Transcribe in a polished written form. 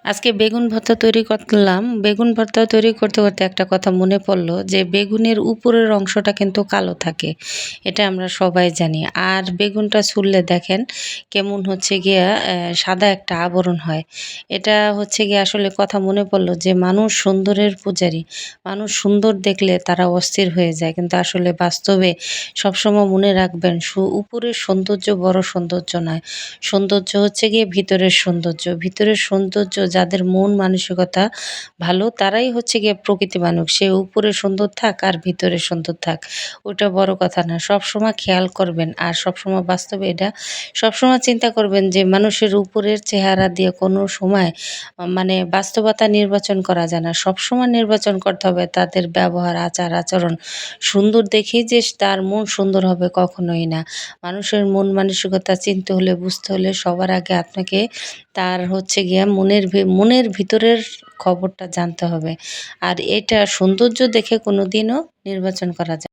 আজকে বেগুন ভর্তা তৈরি করলাম। বেগুন ভর্তা তৈরি করতে, করতে একটা কথা মনে পড়ল যে বেগুনের উপরের অংশটা কিন্তু কালো থাকে। এটা আমরা সবাই জানি। আর বেগুনটা ছুললে দেখেন কেমন হচ্ছে গিয়া সাদা একটা আবরণ হয়। এটা হচ্ছে গিয়ে আসলে কথা মনে পড়ল যে মানুষ সুন্দরের পূজারী। মানুষ সুন্দর দেখলে তারা অস্থির হয়ে যায়। কিন্তু আসলে বাস্তবে সবসময় মনে রাখবেন উপরের সৌন্দর্য বড় সৌন্দর্য নয়। সৌন্দর্য হচ্ছে গিয়ে ভিতরের সৌন্দর্য। ভিতরের সৌন্দর্য যাদের মন মানসিকতা ভালো তারাই হচ্ছে গিয়ে প্রকৃতি মানুষ। সে উপরে সুন্দর থাক আর ভিতরে সুন্দর থাক। ওটা বড় কথা না। সবসময় খেয়াল করবেন আর সবসময় বাস্তবে এটা সবসময় চিন্তা করবেন যে মানুষের উপরের চেহারা দিয়ে কোনো সময় মানে বাস্তবতা নির্বাচন করা যায় না। সবসময় নির্বাচন করতে হবে তাদের ব্যবহার, আচার-আচরণ সুন্দর দেখেই যে তার মন সুন্দর হবে কখনোই না। মানুষের মন মানসিকতা চিনতে হলে, বুঝতে হলে সবার আগে আপনাকে তার হচ্ছে গিয়া মনের ভিতরের খবরটা জানতে হবে। আর এটা সৌন্দর্য দেখে কোনোদিনও নির্বাচন করা যায়